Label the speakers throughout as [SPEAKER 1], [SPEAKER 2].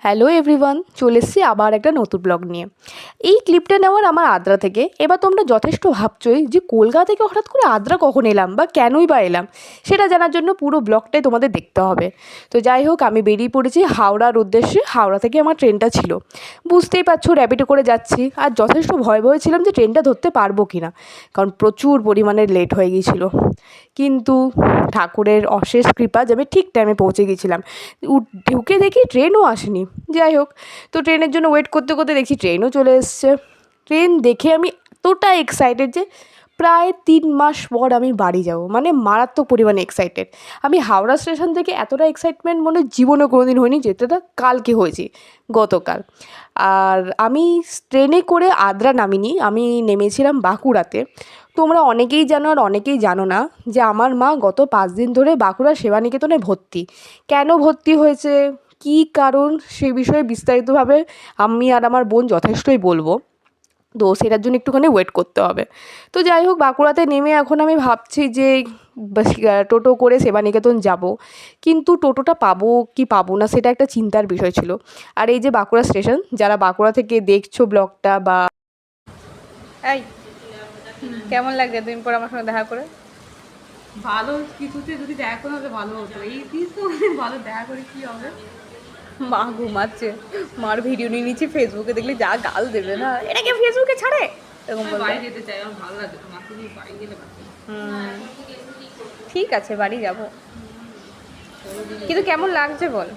[SPEAKER 1] Hello everyone, চলে এসেছি আবার একটা নতুন ব্লগ নিয়ে। এই ক্লিপটা নেওয়ার আমার আদ্রা থেকে। এবার তোমরা যথেষ্ট ভাবছই যে কলকাতা থেকে হঠাৎ করে আদ্রা কখন এলাম বা কেনই বা এলাম, সেটা জানার জন্য পুরো ব্লগটাই তোমাদের দেখতে হবে। তো যাই হোক, আমি বেরিয়ে পড়েছি হাওড়ার উদ্দেশ্যে। হাওড়া থেকে আমার ট্রেনটা ছিল, বুঝতেই পারছো র্যাপিডো করে যাচ্ছি। আর যথেষ্ট ভয় ছিলাম যে ট্রেনটা ধরতে পারবো কি না, কারণ প্রচুর পরিমাণে লেট হয়ে গিয়েছিলো। কিন্তু ঠাকুরের অশেষ কৃপা যে আমি ঠিক টাইমে পৌঁছে গিয়েছিলাম। ঢুকে দেখি ট্রেনও আসেনি। যাই হোক, তো ট্রেনের জন্য ওয়েট করতে করতে দেখছি ট্রেনও চলে এসছে। ট্রেন দেখে আমি এতটা এক্সাইটেড যে প্রায় 3 মাস পর আমি বাড়ি যাব, মানে মারাত্মক পরিমাণে এক্সাইটেড। আমি হাওড়া স্টেশন থেকে এতটা এক্সাইটমেন্ট মনে জীবনে কোনো দিন হয়নি, যেটা কালকে হয়েছি, গতকাল। আর আমি ট্রেনে করে আদ্রা নামিনি, আমি নেমেছিলাম বাঁকুড়াতে। তোমরা অনেকেই জানো আর অনেকেই জানো না যে আমার মা গত 5 দিন ধরে বাঁকুড়া সেবানিকেতনে ভর্তি। কেন ভর্তি হয়েছে, কী কারণ, সে বিষয়ে বিস্তারিতভাবে আমি আর আমার বোন যথেষ্টই বলবো। তো সেটার জন্য একটুখানি ওয়েট করতে হবে। তো যাই হোক, বাঁকুড়াতে নেমে এখন আমি ভাবছি যে টোটো করে সেবানিকেতন যাব, কিন্তু টোটোটা পাবো কি পাবো না সেটা একটা চিন্তার বিষয় ছিল। আর এই যে বাঁকুড়া স্টেশন, যারা বাঁকুড়া থেকে দেখছো ব্লগটা বা এই কেমন লাগছে 2 দিন পর আমার সঙ্গে দেখা করে?
[SPEAKER 2] ভালো, কিছুতে যদি দেখা করে হলে ভালো হতো। এই দিন তো ভালো দেখা করে কি হবে।
[SPEAKER 1] মা ঘুমাচ্ছে, মার ভিডিও নিয়ে নিচ্ছি, ফেসবুকে দেখলে যা গাল দেবে না, এটাকে ফেসবুকে ছাড়ে এরকম বলবে।
[SPEAKER 2] বাড়ি যেতে চাই, আমার ভালো লাগে, মাকে নিয়ে বাড়ি গেলে
[SPEAKER 1] ঠিক আছে, বাড়ি যাব, কিন্তু কেমন লাগছে বল?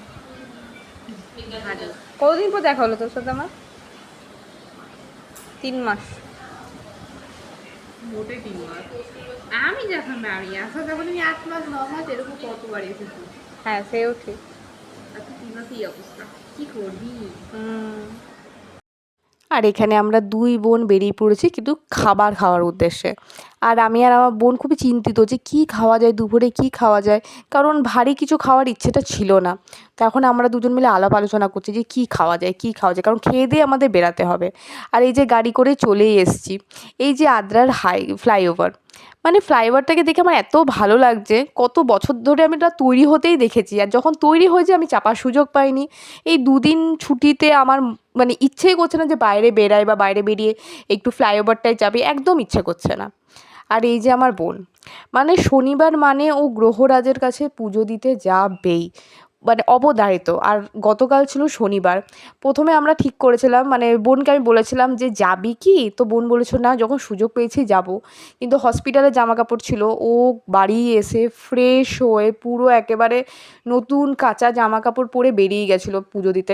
[SPEAKER 2] ভালো।
[SPEAKER 1] কতদিন পর দেখা হলো তোর সাথে আমার? 3 মাস।
[SPEAKER 2] মোটে 3 মাস। আমি যখন বাড়ি আসা যখন আমি 8 মাস 9 মাস এরকম কতবার এসেছি।
[SPEAKER 1] হ্যাঁ, সেও ঠিক।
[SPEAKER 2] আর 3 মাস এই অবস্থা, কি করবি?
[SPEAKER 1] আর এখানে আমরা 2 বোন বেরিয়ে পড়েছি কিন্তু খাবার খাওয়ার উদ্দেশ্যে। আর আমি আর আমার বোন খুবই চিন্তিত যে কী খাওয়া যায়, দুপুরে কী খাওয়া যায়, কারণ ভারী কিছু খাওয়ার ইচ্ছেটা ছিল না। তো এখন আমরা দুজন মিলে আলাপ আলোচনা করছি যে কী খাওয়া যায়, কী খাওয়া যায়, কারণ খেয়ে দিয়ে আমাদের বেরাতে হবে। আর এই যে গাড়ি করে চলেই এসেছি, এই যে আদ্রার ফ্লাইওভার, মানে ফ্লাইওভারটাকে দেখে আমার এত ভালো লাগছে। কত বছর ধরে আমি এটা তৈরি হতেই দেখেছি, আর যখন তৈরি হয়েছে আমি চাপার সুযোগ পাইনি। এই 2 দিন ছুটিতে আমার মানে ইচ্ছেই করছে না যে বাইরে বেরাই বা বাইরে বেরিয়ে একটু ফ্লাইওভারটায় যাবে, একদম ইচ্ছে করছে না। আর এই যে আমার বোন, মানে শনিবার মানে ও গ্রহরাজের কাছে পুজো দিতে যাবেই, মানে অবধারিত। আর গতকাল ছিল শনিবার। প্রথমে আমরা ঠিক করেছিলাম, মানে বোনকে আমি বলেছিলাম যে যাবি কি, তো বোন বলেছিল না, যখন সুযোগ পেয়েছি যাব। কিন্তু হসপিটালে জামা কাপড় ছিল, ও বাড়ি এসে ফ্রেশ হয়ে পুরো একেবারে নতুন কাঁচা জামা কাপড় পরে বেরিয়ে গেছিলো পুজো দিতে।